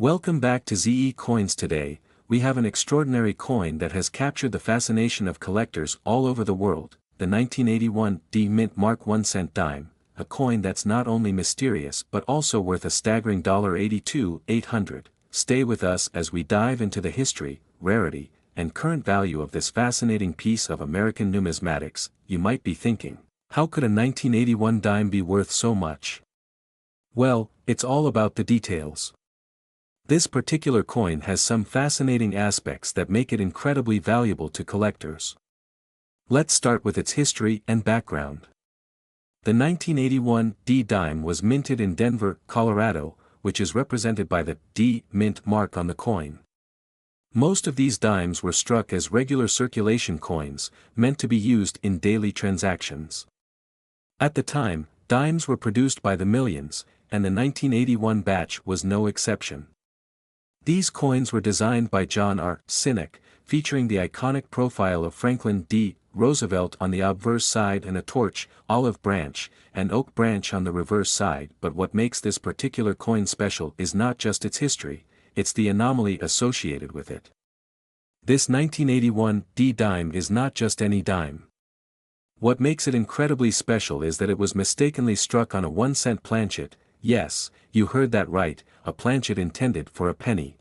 Welcome back to ZE Coins. Today, we have an extraordinary coin that has captured the fascination of collectors all over the world, the 1981 D Mint Mark 1-cent dime, a coin that's not only mysterious but also worth a staggering $82,800. Stay with us as we dive into the history, rarity, and current value of this fascinating piece of American numismatics. You might be thinking, how could a 1981 dime be worth so much? Well, it's all about the details. This particular coin has some fascinating aspects that make it incredibly valuable to collectors. Let's start with its history and background. The 1981 D dime was minted in Denver, Colorado, which is represented by the D Mint mark on the coin. Most of these dimes were struck as regular circulation coins, meant to be used in daily transactions. At the time, dimes were produced by the millions, and the 1981 batch was no exception. These coins were designed by John R. Sinek, featuring the iconic profile of Franklin D. Roosevelt on the obverse side and a torch, olive branch, and oak branch on the reverse side. But what makes this particular coin special is not just its history, it's the anomaly associated with it. This 1981 D dime is not just any dime. What makes it incredibly special is that it was mistakenly struck on a 1-cent planchet. Yes, you heard that right, a planchet intended for a penny.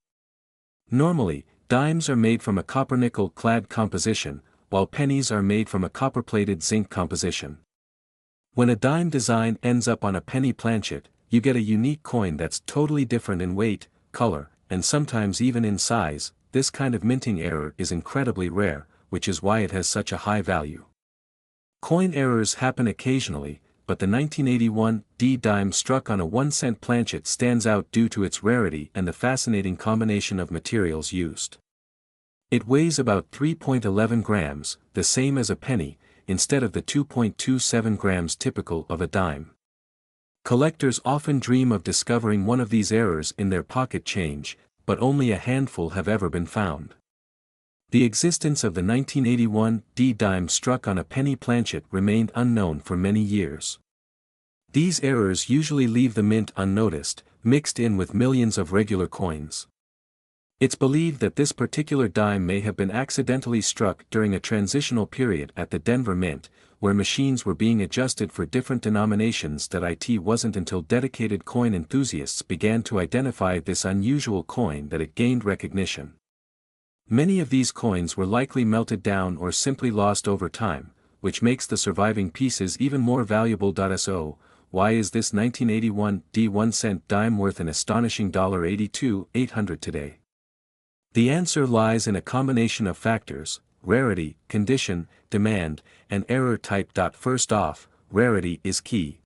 Normally, dimes are made from a copper-nickel clad composition, while pennies are made from a copper-plated zinc composition. When a dime design ends up on a penny planchet, you get a unique coin that's totally different in weight, color, and sometimes even in size. This kind of minting error is incredibly rare, which is why it has such a high value. Coin errors happen occasionally, but the 1981 D dime struck on a 1-cent planchet stands out due to its rarity and the fascinating combination of materials used. It weighs about 3.11 grams, the same as a penny, instead of the 2.27 grams typical of a dime. Collectors often dream of discovering one of these errors in their pocket change, but only a handful have ever been found. The existence of the 1981 D dime struck on a penny planchet remained unknown for many years. These errors usually leave the mint unnoticed, mixed in with millions of regular coins. It's believed that this particular dime may have been accidentally struck during a transitional period at the Denver Mint, where machines were being adjusted for different denominations. It wasn't until dedicated coin enthusiasts began to identify this unusual coin that it gained recognition. Many of these coins were likely melted down or simply lost over time, which makes the surviving pieces even more valuable. So, why is this 1981 D 1-cent dime worth an astonishing $82,800 today? The answer lies in a combination of factors: rarity, condition, demand, and error type. First off, rarity is key.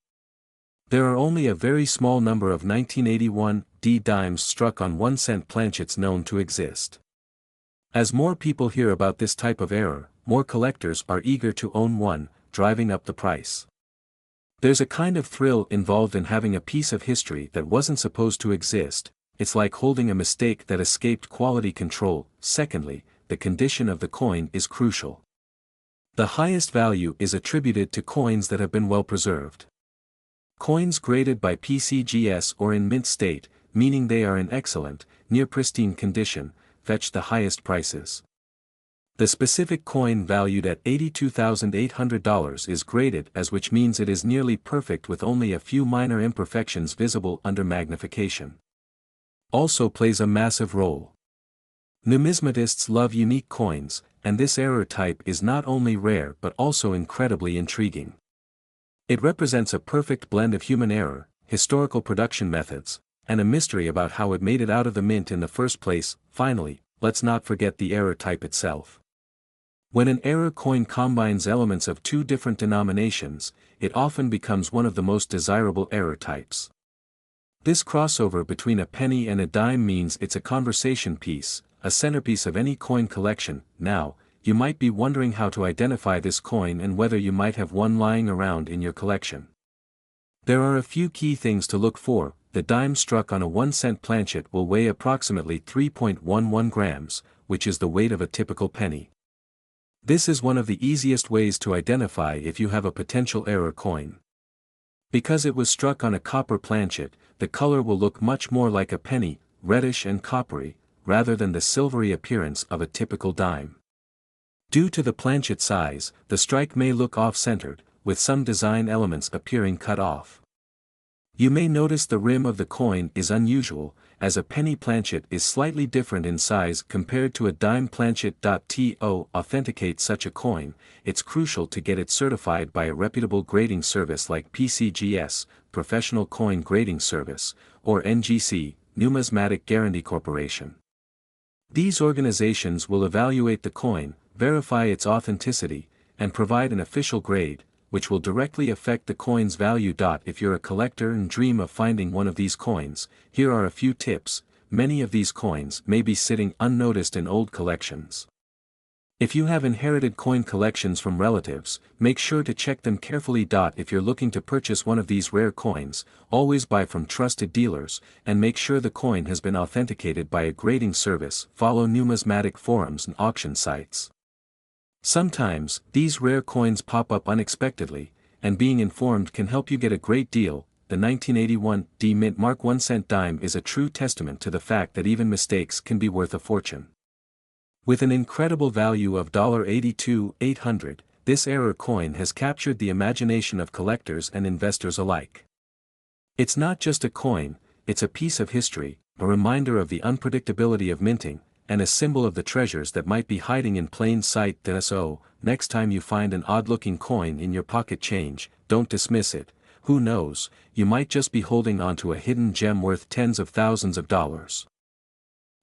There are only a very small number of 1981 D dimes struck on 1-cent planchets known to exist. As more people hear about this type of error, more collectors are eager to own one, driving up the price. There's a kind of thrill involved in having a piece of history that wasn't supposed to exist. It's like holding a mistake that escaped quality control. Secondly, the condition of the coin is crucial. The highest value is attributed to coins that have been well preserved. Coins graded by PCGS or in mint state, meaning they are in excellent, near pristine condition, fetch the highest prices. The specific coin valued at $82,800 is graded as, which means it is nearly perfect with only a few minor imperfections visible under magnification. Also plays a massive role. Numismatists love unique coins, and this error type is not only rare but also incredibly intriguing. It represents a perfect blend of human error, historical production methods, and a mystery about how it made it out of the mint in the first place. Finally, let's not forget the error type itself. When an error coin combines elements of two different denominations, it often becomes one of the most desirable error types. This crossover between a penny and a dime means it's a conversation piece, a centerpiece of any coin collection. Now, you might be wondering how to identify this coin and whether you might have one lying around in your collection. There are a few key things to look for. The dime struck on a 1-cent planchet will weigh approximately 3.11 grams, which is the weight of a typical penny. This is one of the easiest ways to identify if you have a potential error coin. Because it was struck on a copper planchet, the color will look much more like a penny, reddish and coppery, rather than the silvery appearance of a typical dime. Due to the planchet size, the strike may look off-centered, with some design elements appearing cut off. You may notice the rim of the coin is unusual, as a penny planchet is slightly different in size compared to a dime planchet. To authenticate such a coin, it's crucial to get it certified by a reputable grading service like PCGS, Professional Coin Grading Service, or NGC, Numismatic Guarantee Corporation. These organizations will evaluate the coin, verify its authenticity, and provide an official grade, which will directly affect the coin's value. If you're a collector and dream of finding one of these coins, here are a few tips. Many of these coins may be sitting unnoticed in old collections. If you have inherited coin collections from relatives, make sure to check them carefully. If you're looking to purchase one of these rare coins, always buy from trusted dealers, and make sure the coin has been authenticated by a grading service. Follow numismatic forums and auction sites. Sometimes, these rare coins pop up unexpectedly, and being informed can help you get a great deal. The 1981 D Mint Mark 1 cent dime is a true testament to the fact that even mistakes can be worth a fortune. With an incredible value of $82,800, this error coin has captured the imagination of collectors and investors alike. It's not just a coin, it's a piece of history, a reminder of the unpredictability of minting, and a symbol of the treasures that might be hiding in plain sight. So, next time you find an odd-looking coin in your pocket change, don't dismiss it. Who knows, you might just be holding onto a hidden gem worth tens of thousands of dollars.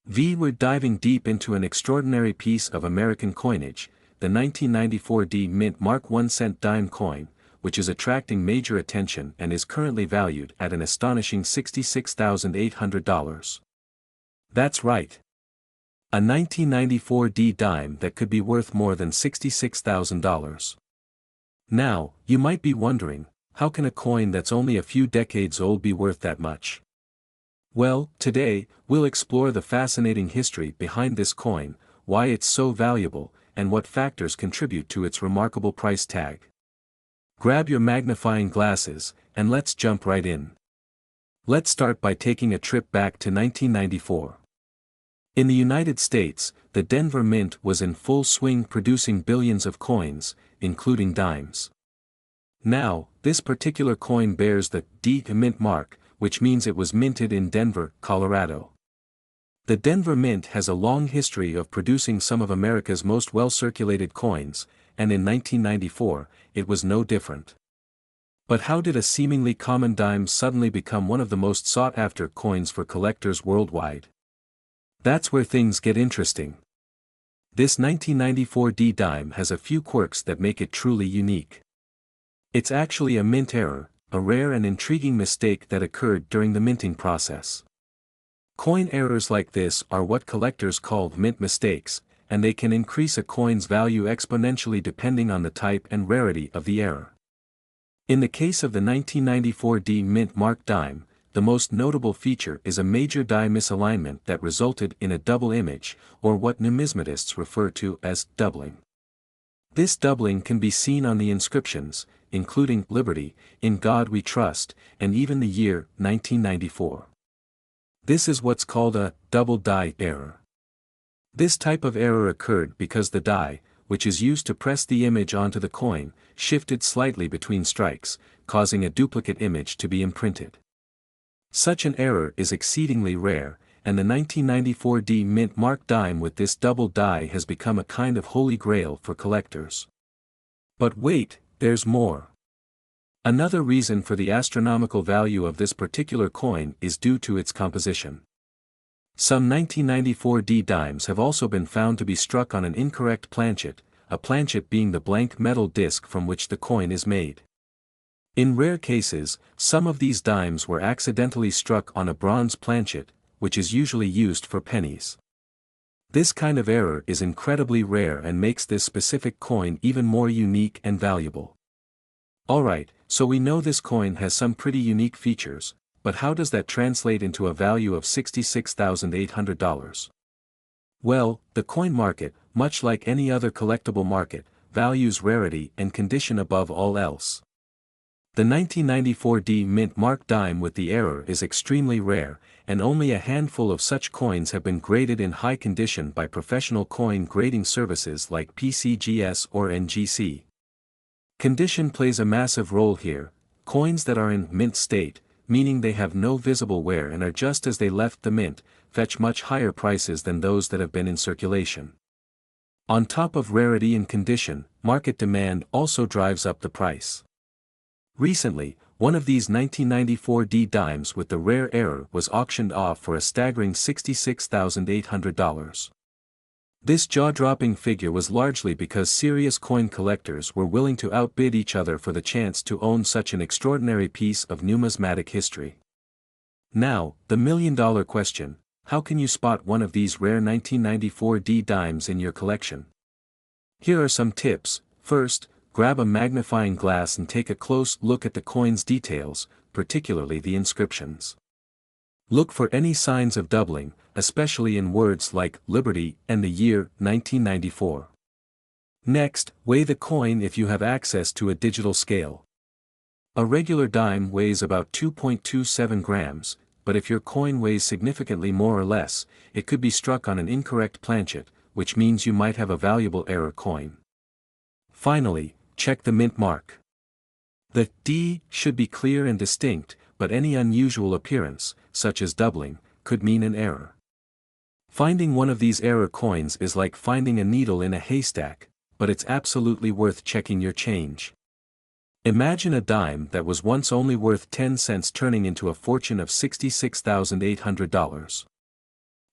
We're diving deep into an extraordinary piece of American coinage, the 1994 D Mint Mark 1 cent dime coin, which is attracting major attention and is currently valued at an astonishing $66,800. That's right. A 1994 D dime that could be worth more than $66,000. Now, you might be wondering, how can a coin that's only a few decades old be worth that much? Well, today, we'll explore the fascinating history behind this coin, why it's so valuable, and what factors contribute to its remarkable price tag. Grab your magnifying glasses, and let's jump right in. Let's start by taking a trip back to 1994. In the United States, the Denver Mint was in full swing producing billions of coins, including dimes. Now, this particular coin bears the D Mint mark, which means it was minted in Denver, Colorado. The Denver Mint has a long history of producing some of America's most well-circulated coins, and in 1994, it was no different. But how did a seemingly common dime suddenly become one of the most sought-after coins for collectors worldwide? That's where things get interesting. This 1994 D dime has a few quirks that make it truly unique. It's actually a mint error, a rare and intriguing mistake that occurred during the minting process. Coin errors like this are what collectors call mint mistakes, and they can increase a coin's value exponentially depending on the type and rarity of the error. In the case of the 1994 D Mint Mark dime, the most notable feature is a major die misalignment that resulted in a double image, or what numismatists refer to as doubling. This doubling can be seen on the inscriptions, including Liberty, In God We Trust, and even the year 1994. This is what's called a double die error. This type of error occurred because the die, which is used to press the image onto the coin, shifted slightly between strikes, causing a duplicate image to be imprinted. Such an error is exceedingly rare, and the 1994 D Mint Mark dime with this double die has become a kind of holy grail for collectors. But wait, there's more. Another reason for the astronomical value of this particular coin is due to its composition. Some 1994 D dimes have also been found to be struck on an incorrect planchet, a planchet being the blank metal disc from which the coin is made. In rare cases, some of these dimes were accidentally struck on a bronze planchet, which is usually used for pennies. This kind of error is incredibly rare and makes this specific coin even more unique and valuable. Alright, so we know this coin has some pretty unique features, but how does that translate into a value of $66,800? Well, the coin market, much like any other collectible market, values rarity and condition above all else. The 1994 D Mint Mark dime with the error is extremely rare, and only a handful of such coins have been graded in high condition by professional coin grading services like PCGS or NGC. Condition plays a massive role here. Coins that are in mint state, meaning they have no visible wear and are just as they left the mint, fetch much higher prices than those that have been in circulation. On top of rarity and condition, market demand also drives up the price. Recently, one of these 1994 D dimes with the rare error was auctioned off for a staggering $66,800. This jaw-dropping figure was largely because serious coin collectors were willing to outbid each other for the chance to own such an extraordinary piece of numismatic history. Now, the million-dollar question: how can you spot one of these rare 1994 D dimes in your collection? Here are some tips. First, grab a magnifying glass and take a close look at the coin's details, particularly the inscriptions. Look for any signs of doubling, especially in words like Liberty and the year 1994. Next, weigh the coin if you have access to a digital scale. A regular dime weighs about 2.27 grams, but if your coin weighs significantly more or less, it could be struck on an incorrect planchet, which means you might have a valuable error coin. Finally, check the mint mark. The D should be clear and distinct, but any unusual appearance, such as doubling, could mean an error. Finding one of these error coins is like finding a needle in a haystack, but it's absolutely worth checking your change. Imagine a dime that was once only worth 10 cents turning into a fortune of $66,800.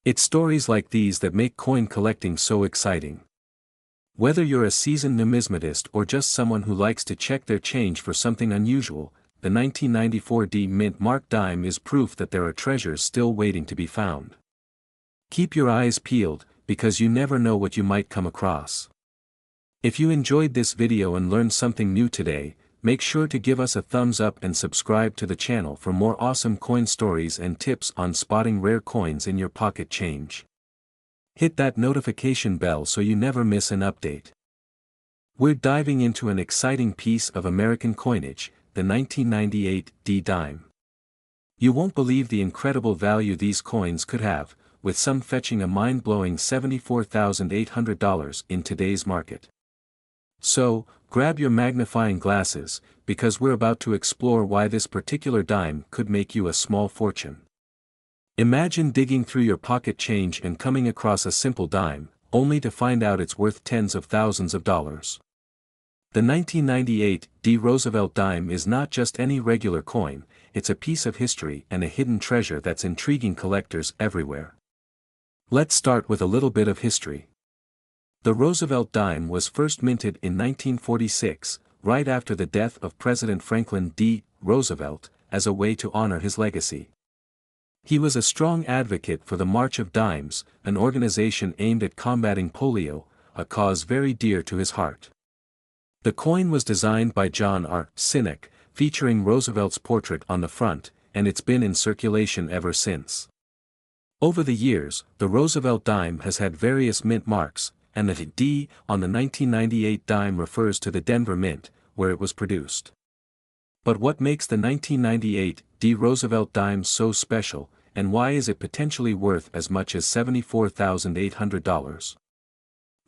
It's stories like these that make coin collecting so exciting. Whether you're a seasoned numismatist or just someone who likes to check their change for something unusual, the 1994 D mint mark dime is proof that there are treasures still waiting to be found. Keep your eyes peeled, because you never know what you might come across. If you enjoyed this video and learned something new today, make sure to give us a thumbs up and subscribe to the channel for more awesome coin stories and tips on spotting rare coins in your pocket change. Hit that notification bell so you never miss an update. We're diving into an exciting piece of American coinage, the 1998 D dime. You won't believe the incredible value these coins could have, with some fetching a mind-blowing $74,800 in today's market. So, grab your magnifying glasses, because we're about to explore why this particular dime could make you a small fortune. Imagine digging through your pocket change and coming across a simple dime, only to find out it's worth tens of thousands of dollars. The 1998 D Roosevelt dime is not just any regular coin, it's a piece of history and a hidden treasure that's intriguing collectors everywhere. Let's start with a little bit of history. The Roosevelt dime was first minted in 1946, right after the death of President Franklin D. Roosevelt, as a way to honor his legacy. He was a strong advocate for the March of Dimes, an organization aimed at combating polio, a cause very dear to his heart. The coin was designed by John R. Sinek, featuring Roosevelt's portrait on the front, and it's been in circulation ever since. Over the years, the Roosevelt dime has had various mint marks, and the D on the 1998 dime refers to the Denver Mint, where it was produced. But what makes the 1998 D Roosevelt dime so special, and why is it potentially worth as much as $74,800?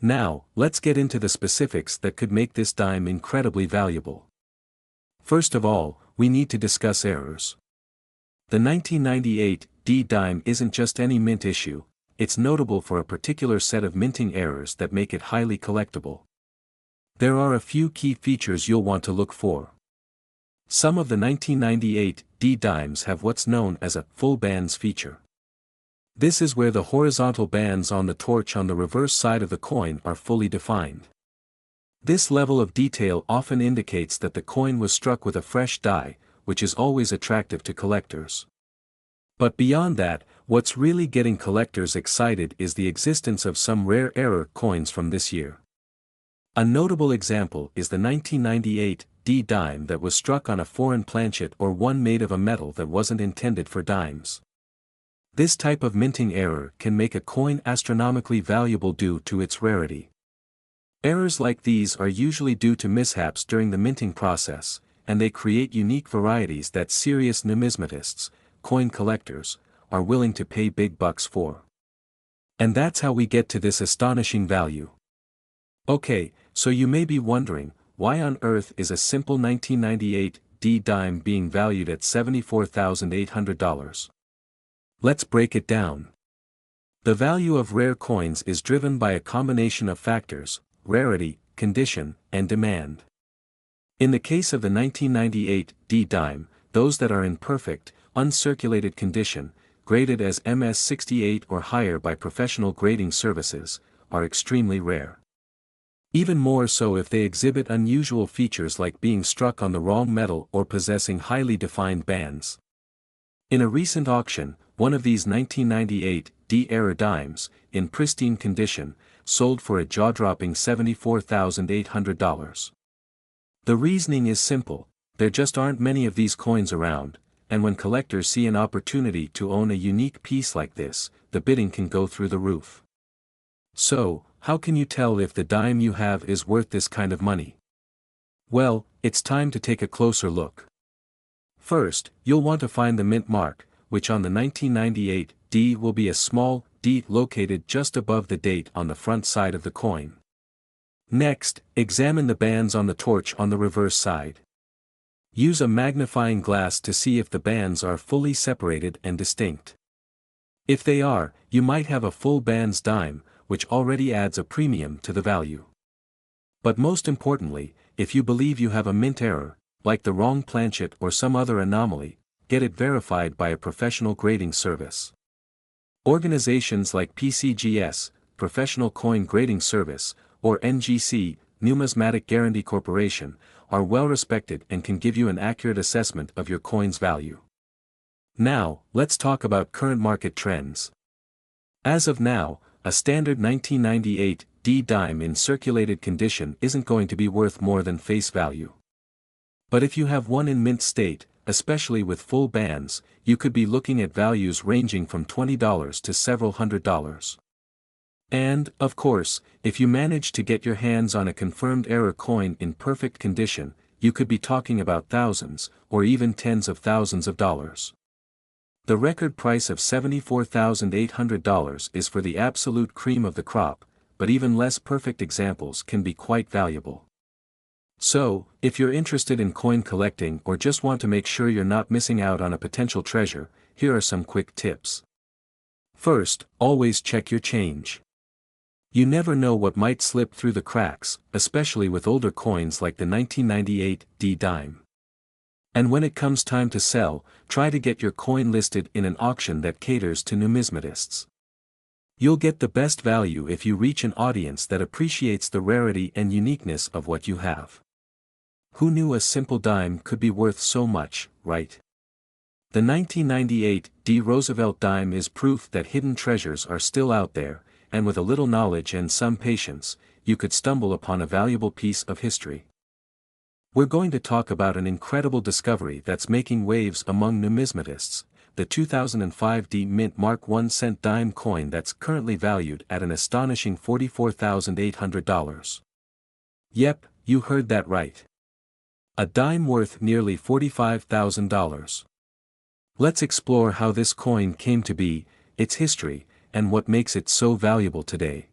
Now, let's get into the specifics that could make this dime incredibly valuable. First of all, we need to discuss errors. The 1998 D dime isn't just any mint issue, it's notable for a particular set of minting errors that make it highly collectible. There are a few key features you'll want to look for. Some of the 1998 D dimes have what's known as a full bands feature. This is where the horizontal bands on the torch on the reverse side of the coin are fully defined. This level of detail often indicates that the coin was struck with a fresh die, which is always attractive to collectors. But beyond that, what's really getting collectors excited is the existence of some rare error coins from this year. A notable example is the 1998 D dime that was struck on a foreign planchet or one made of a metal that wasn't intended for dimes. This type of minting error can make a coin astronomically valuable due to its rarity. Errors like these are usually due to mishaps during the minting process, and they create unique varieties that serious numismatists, coin collectors, are willing to pay big bucks for. And that's how we get to this astonishing value. Okay, so you may be wondering, why on earth is a simple 1998 D dime being valued at $74,800? Let's break it down. The value of rare coins is driven by a combination of factors: rarity, condition, and demand. In the case of the 1998 D dime, those that are in perfect, uncirculated condition, graded as MS68 or higher by professional grading services, are extremely rare. Even more so if they exhibit unusual features like being struck on the wrong metal or possessing highly defined bands. In a recent auction, one of these 1998 D-era dimes, in pristine condition, sold for a jaw-dropping $74,800. The reasoning is simple: there just aren't many of these coins around, and when collectors see an opportunity to own a unique piece like this, the bidding can go through the roof. So, how can you tell if the dime you have is worth this kind of money? Well, it's time to take a closer look. First, you'll want to find the mint mark, which on the 1998 D will be a small D located just above the date on the front side of the coin. Next, examine the bands on the torch on the reverse side. Use a magnifying glass to see if the bands are fully separated and distinct. If they are, you might have a full bands dime, which already adds a premium to the value. But most importantly, if you believe you have a mint error, like the wrong planchet or some other anomaly, get it verified by a professional grading service. Organizations like PCGS, Professional Coin Grading Service, or NGC, Numismatic Guarantee Corporation, are well respected and can give you an accurate assessment of your coin's value. Now, let's talk about current market trends. As of now, a standard 1998 D dime in circulated condition isn't going to be worth more than face value. But if you have one in mint state, especially with full bands, you could be looking at values ranging from $20 to several $100s. And, of course, if you manage to get your hands on a confirmed error coin in perfect condition, you could be talking about thousands, or even tens of thousands of dollars. The record price of $74,800 is for the absolute cream of the crop, but even less perfect examples can be quite valuable. So, if you're interested in coin collecting or just want to make sure you're not missing out on a potential treasure, here are some quick tips. First, always check your change. You never know what might slip through the cracks, especially with older coins like the 1998 D dime. And when it comes time to sell, try to get your coin listed in an auction that caters to numismatists. You'll get the best value if you reach an audience that appreciates the rarity and uniqueness of what you have. Who knew a simple dime could be worth so much, right? The 1998 D Roosevelt dime is proof that hidden treasures are still out there, and with a little knowledge and some patience, you could stumble upon a valuable piece of history. We're going to talk about an incredible discovery that's making waves among numismatists, the 2005 D Mint Mark 1 cent dime coin that's currently valued at an astonishing $44,800. Yep, you heard that right. A dime worth nearly $45,000. Let's explore how this coin came to be, its history, and what makes it so valuable today.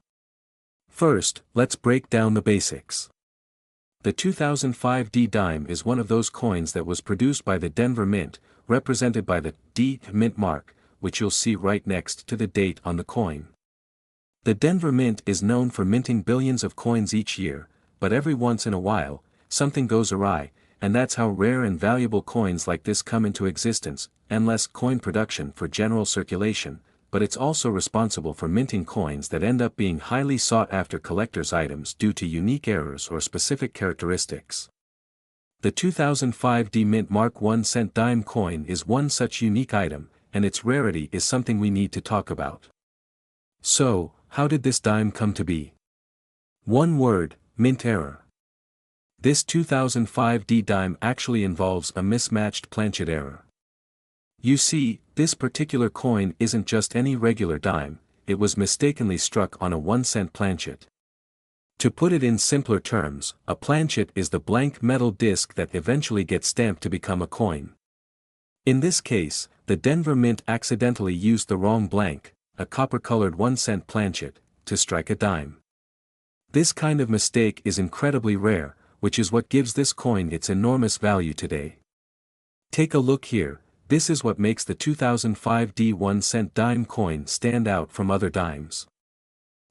First, let's break down the basics. The 2005 D dime is one of those coins that was produced by the Denver Mint, represented by the D Mint mark, which you'll see right next to the date on the coin. The Denver Mint is known for minting billions of coins each year, but every once in a while, something goes awry, and that's how rare and valuable coins like this come into existence, and less coin production for general circulation, but it's also responsible for minting coins that end up being highly sought-after collector's items due to unique errors or specific characteristics. The 2005 D Mint Mark 1 cent dime coin is one such unique item, and its rarity is something we need to talk about. So, how did this dime come to be? One word: mint error. This 2005 D dime actually involves a mismatched planchet error. You see, this particular coin isn't just any regular dime, it was mistakenly struck on a 1-cent planchet. To put it in simpler terms, a planchet is the blank metal disc that eventually gets stamped to become a coin. In this case, the Denver Mint accidentally used the wrong blank, a copper-colored 1-cent planchet, to strike a dime. This kind of mistake is incredibly rare, which is what gives this coin its enormous value today. Take a look here. This is what makes the 2005 D 1-cent dime coin stand out from other dimes.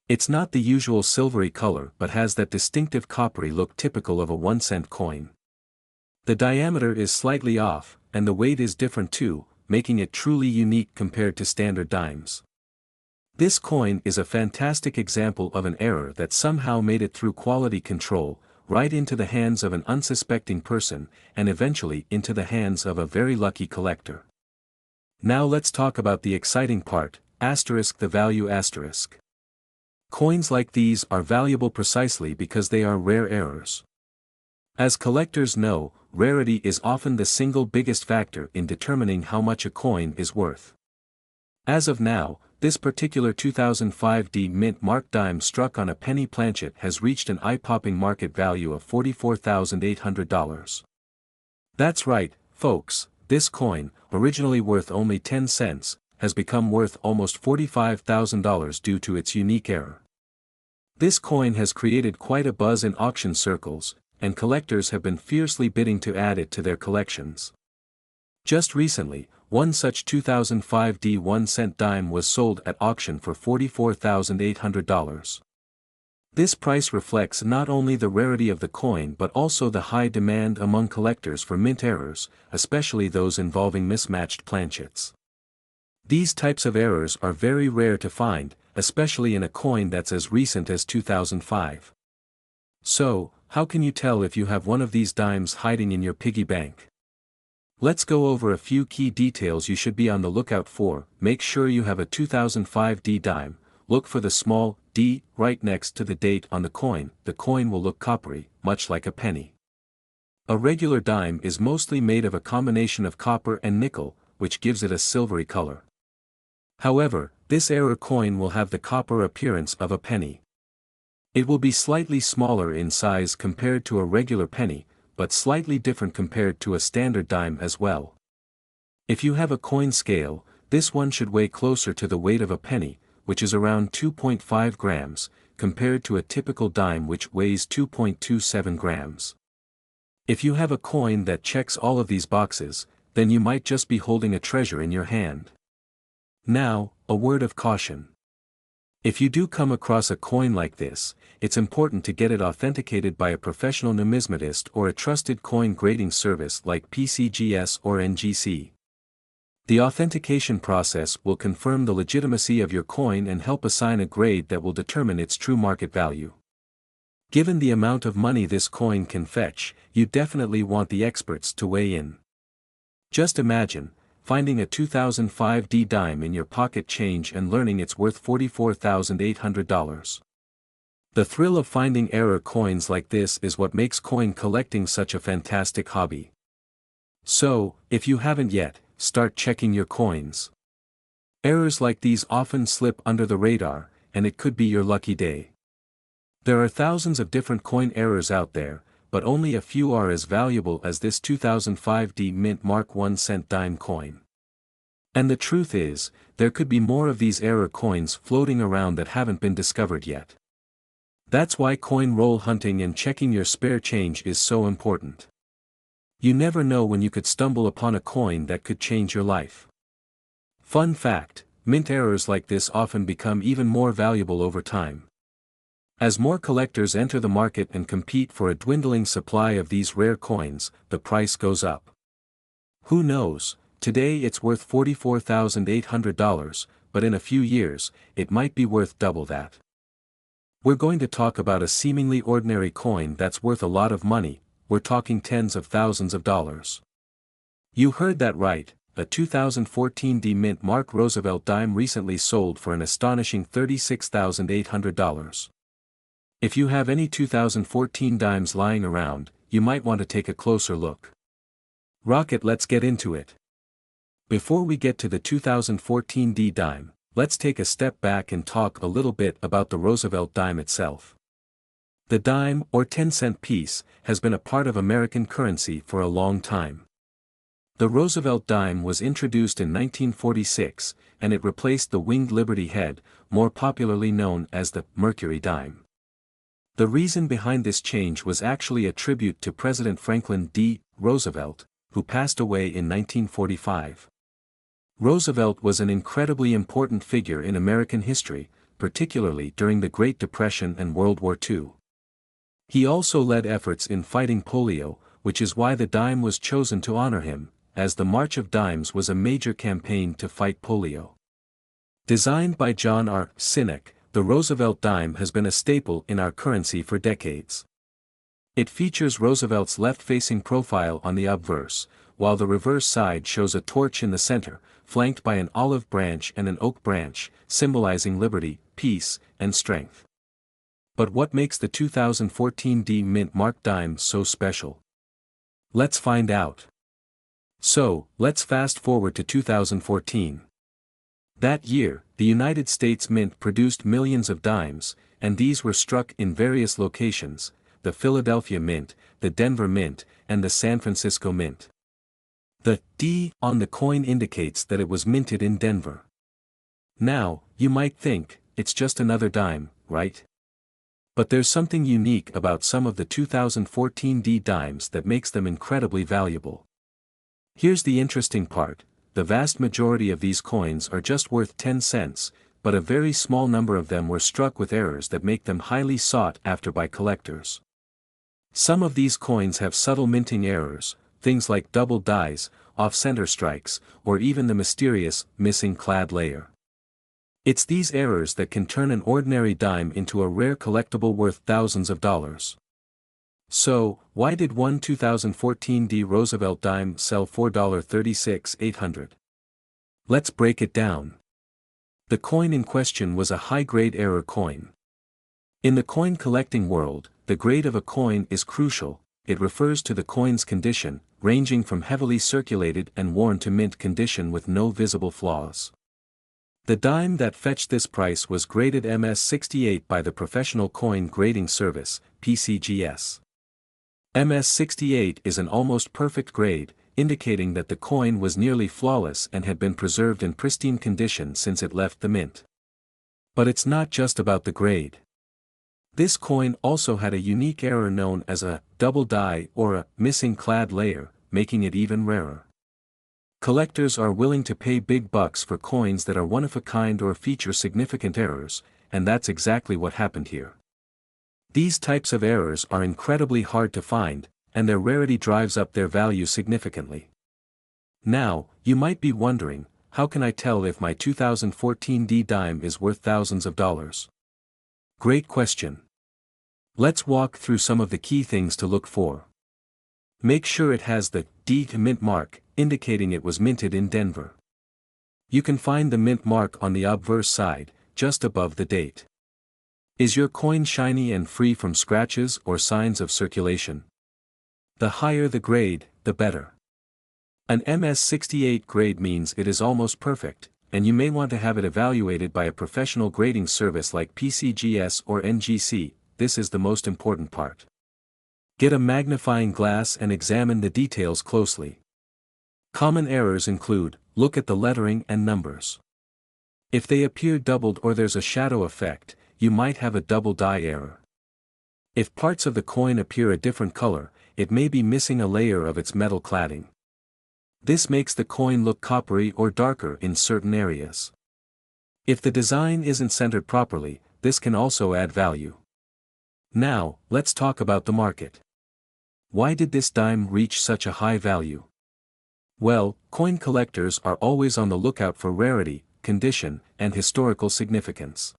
It's not the usual silvery color but has that distinctive coppery look typical of a 1-cent coin. The diameter is slightly off, and the weight is different too, making it truly unique compared to standard dimes. This coin is a fantastic example of an error that somehow made it through quality control, right into the hands of an unsuspecting person, and eventually into the hands of a very lucky collector. Now let's talk about the exciting part, the value asterisk. Coins like these are valuable precisely because they are rare errors. As collectors know, rarity is often the single biggest factor in determining how much a coin is worth. As of now, this particular 2005 D Mint Mark dime struck on a penny planchet has reached an eye-popping market value of $44,800. That's right, folks, this coin, originally worth only 10 cents, has become worth almost $45,000 due to its unique error. This coin has created quite a buzz in auction circles, and collectors have been fiercely bidding to add it to their collections. Just recently, one such 2005 D 1-cent dime was sold at auction for $44,800. This price reflects not only the rarity of the coin but also the high demand among collectors for mint errors, especially those involving mismatched planchets. These types of errors are very rare to find, especially in a coin that's as recent as 2005. So, how can you tell if you have one of these dimes hiding in your piggy bank? Let's go over a few key details you should be on the lookout for. Make sure you have a 2005 D dime. Look for the small d right next to the date on the coin. The coin will look coppery, much like a penny. A regular dime is mostly made of a combination of copper and nickel, which gives it a silvery color. However, this error coin will have the copper appearance of a penny. It will be slightly smaller in size compared to a regular penny, but slightly different compared to a standard dime as well. If you have a coin scale, this one should weigh closer to the weight of a penny, which is around 2.5 grams, compared to a typical dime which weighs 2.27 grams. If you have a coin that checks all of these boxes, then you might just be holding a treasure in your hand. Now, a word of caution. If you do come across a coin like this, it's important to get it authenticated by a professional numismatist or a trusted coin grading service like PCGS or NGC. The authentication process will confirm the legitimacy of your coin and help assign a grade that will determine its true market value. Given the amount of money this coin can fetch, you definitely want the experts to weigh in. Just imagine finding a 2005 D dime in your pocket change and learning it's worth $44,800. The thrill of finding error coins like this is what makes coin collecting such a fantastic hobby. So, if you haven't yet, start checking your coins. Errors like these often slip under the radar, and it could be your lucky day. There are thousands of different coin errors out there, but only a few are as valuable as this 2005 D Mint Mark 1-cent dime coin. And the truth is, there could be more of these error coins floating around that haven't been discovered yet. That's why coin roll hunting and checking your spare change is so important. You never know when you could stumble upon a coin that could change your life. Fun fact, mint errors like this often become even more valuable over time. As more collectors enter the market and compete for a dwindling supply of these rare coins, the price goes up. Who knows, today it's worth $44,800, but in a few years, it might be worth double that. We're going to talk about a seemingly ordinary coin that's worth a lot of money. We're talking tens of thousands of dollars. You heard that right, a 2014 D Mint Mark Roosevelt dime recently sold for an astonishing $36,800. If you have any 2014 dimes lying around, you might want to take a closer look. Rocket, let's get into it. Before we get to the 2014 D dime, let's take a step back and talk a little bit about the Roosevelt dime itself. The dime, or 10-cent piece, has been a part of American currency for a long time. The Roosevelt dime was introduced in 1946, and it replaced the winged Liberty head, more popularly known as the Mercury dime. The reason behind this change was actually a tribute to President Franklin D. Roosevelt, who passed away in 1945. Roosevelt was an incredibly important figure in American history, particularly during the Great Depression and World War II. He also led efforts in fighting polio, which is why the dime was chosen to honor him, as the March of Dimes was a major campaign to fight polio. Designed by John R. Sinek, the Roosevelt dime has been a staple in our currency for decades. It features Roosevelt's left-facing profile on the obverse, while the reverse side shows a torch in the center, flanked by an olive branch and an oak branch, symbolizing liberty, peace, and strength. But what makes the 2014 D Mint Mark dime so special? Let's find out. So, let's fast forward to 2014. That year, the United States Mint produced millions of dimes, and these were struck in various locations: the Philadelphia Mint, the Denver Mint, and the San Francisco Mint. The D on the coin indicates that it was minted in Denver. Now, you might think, it's just another dime, right? But there's something unique about some of the 2014 D dimes that makes them incredibly valuable. Here's the interesting part: the vast majority of these coins are just worth 10 cents, but a very small number of them were struck with errors that make them highly sought after by collectors. Some of these coins have subtle minting errors, things like double dies, off-center strikes, or even the mysterious, missing clad layer. It's these errors that can turn an ordinary dime into a rare collectible worth thousands of dollars. So, why did one 2014 D Roosevelt dime sell for $36,800? Let's break it down. The coin in question was a high-grade error coin. In the coin collecting world, the grade of a coin is crucial. It refers to the coin's condition, ranging from heavily circulated and worn to mint condition with no visible flaws. The dime that fetched this price was graded MS-68 by the Professional Coin Grading Service, PCGS. MS-68 is an almost perfect grade, indicating that the coin was nearly flawless and had been preserved in pristine condition since it left the mint. But it's not just about the grade. This coin also had a unique error known as a double die or a missing clad layer, making it even rarer. Collectors are willing to pay big bucks for coins that are one of a kind or feature significant errors, and that's exactly what happened here. These types of errors are incredibly hard to find, and their rarity drives up their value significantly. Now, you might be wondering, how can I tell if my 2014 D dime is worth thousands of dollars? Great question. Let's walk through some of the key things to look for. Make sure it has the D mint mark, indicating it was minted in Denver. You can find the mint mark on the obverse side, just above the date. Is your coin shiny and free from scratches or signs of circulation? The higher the grade, the better. An MS-68 grade means it is almost perfect, and you may want to have it evaluated by a professional grading service like PCGS or NGC. This is the most important part. Get a magnifying glass and examine the details closely. Common errors include: look at the lettering and numbers. If they appear doubled or there's a shadow effect, you might have a double die error. If parts of the coin appear a different color, it may be missing a layer of its metal cladding. This makes the coin look coppery or darker in certain areas. If the design isn't centered properly, this can also add value. Now, let's talk about the market. Why did this dime reach such a high value? Well, coin collectors are always on the lookout for rarity, condition, and historical significance.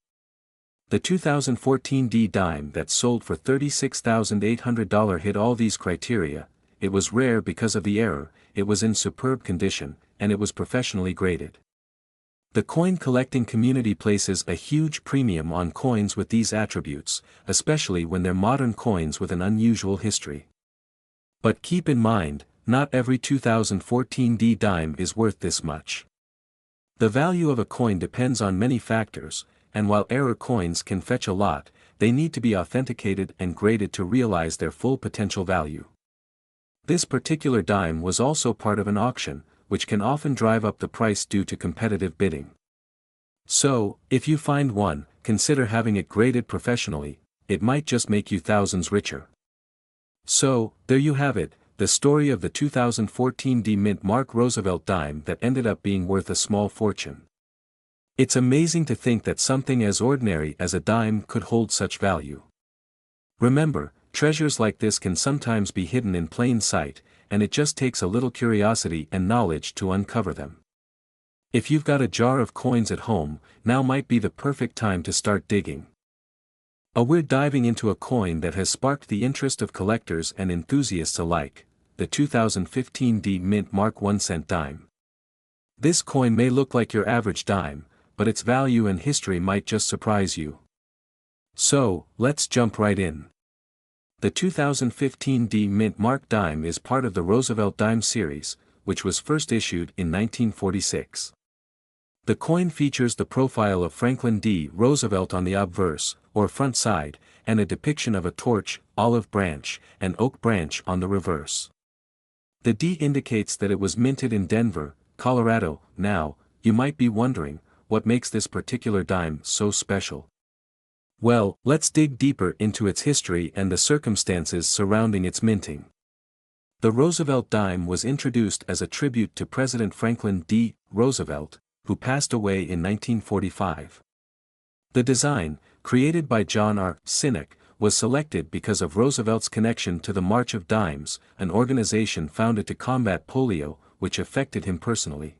The 2014 D dime that sold for $36,800 hit all these criteria. It was rare because of the error, it was in superb condition, and it was professionally graded. The coin collecting community places a huge premium on coins with these attributes, especially when they're modern coins with an unusual history. But keep in mind, not every 2014 D dime is worth this much. The value of a coin depends on many factors, and while error coins can fetch a lot, they need to be authenticated and graded to realize their full potential value. This particular dime was also part of an auction, which can often drive up the price due to competitive bidding. So, if you find one, consider having it graded professionally, it might just make you thousands richer. So, there you have it, the story of the 2014 D-Mint Mark Roosevelt dime that ended up being worth a small fortune. It's amazing to think that something as ordinary as a dime could hold such value. Remember, treasures like this can sometimes be hidden in plain sight, and it just takes a little curiosity and knowledge to uncover them. If you've got a jar of coins at home, now might be the perfect time to start digging. We're diving into a coin that has sparked the interest of collectors and enthusiasts alike, the 2015 D-Mint Mark 1-cent dime. This coin may look like your average dime, but its value and history might just surprise you. So, let's jump right in. The 2015 D-Mint Mark dime is part of the Roosevelt Dime series, which was first issued in 1946. The coin features the profile of Franklin D. Roosevelt on the obverse, or front side, and a depiction of a torch, olive branch, and oak branch on the reverse. The D indicates that it was minted in Denver, Colorado. Now, you might be wondering, what makes this particular dime so special? Well, let's dig deeper into its history and the circumstances surrounding its minting. The Roosevelt dime was introduced as a tribute to President Franklin D. Roosevelt, who passed away in 1945. The design, created by John R. Sinek, was selected because of Roosevelt's connection to the March of Dimes, an organization founded to combat polio, which affected him personally.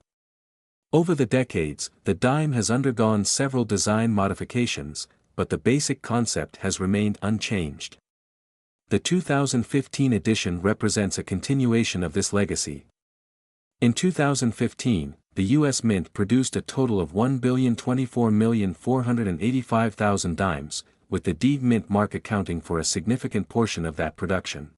Over the decades, the dime has undergone several design modifications, but the basic concept has remained unchanged. The 2015 edition represents a continuation of this legacy. In 2015, the U.S. Mint produced a total of 1,024,485,000 dimes, with the D-Mint mark accounting for a significant portion of that production.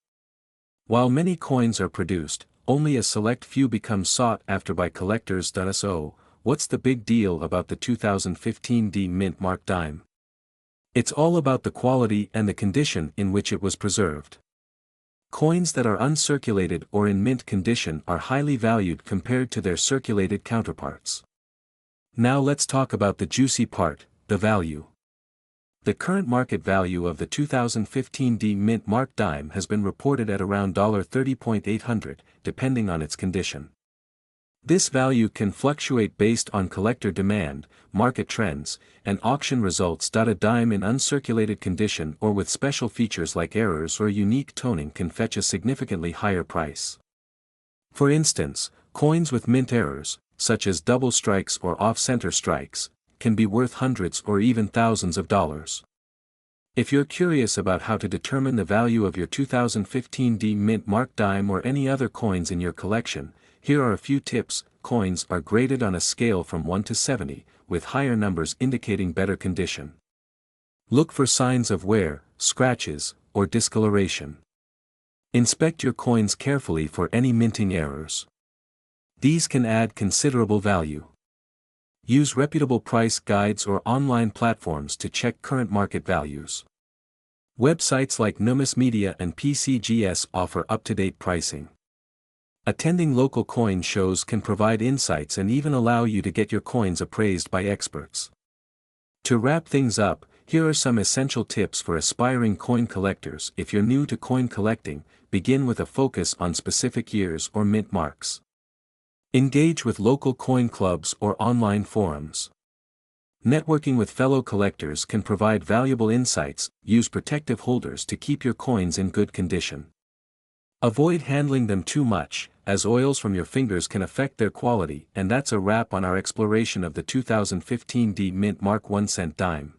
While many coins are produced, only a select few become sought after by collectors. So, what's the big deal about the 2015 D-Mint mark dime? It's all about the quality and the condition in which it was preserved. Coins that are uncirculated or in mint condition are highly valued compared to their circulated counterparts. Now let's talk about the juicy part, the value. The current market value of the 2015 D-Mint Mark dime has been reported at around $30,800, depending on its condition. This value can fluctuate based on collector demand, market trends, and auction results. A dime in uncirculated condition or with special features like errors or unique toning can fetch a significantly higher price. For instance, coins with mint errors, such as double strikes or off-center strikes, can be worth hundreds or even thousands of dollars. If you're curious about how to determine the value of your 2015 D-Mint Mark dime or any other coins in your collection, here are a few tips. Coins are graded on a scale from 1 to 70, with higher numbers indicating better condition. Look for signs of wear, scratches, or discoloration. Inspect your coins carefully for any minting errors. These can add considerable value. Use reputable price guides or online platforms to check current market values. Websites like Numismedia and PCGS offer up-to-date pricing. Attending local coin shows can provide insights and even allow you to get your coins appraised by experts. To wrap things up, here are some essential tips for aspiring coin collectors. If you're new to coin collecting, begin with a focus on specific years or mint marks. Engage with local coin clubs or online forums. Networking with fellow collectors can provide valuable insights. Use protective holders to keep your coins in good condition. Avoid handling them too much, as oils from your fingers can affect their quality. And that's a wrap on our exploration of the 2015 D-Mint Mark 1-cent dime.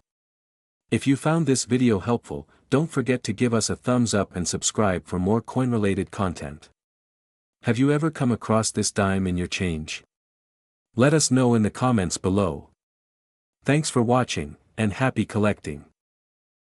If you found this video helpful, don't forget to give us a thumbs up and subscribe for more coin-related content. Have you ever come across this dime in your change? Let us know in the comments below. Thanks for watching, and happy collecting.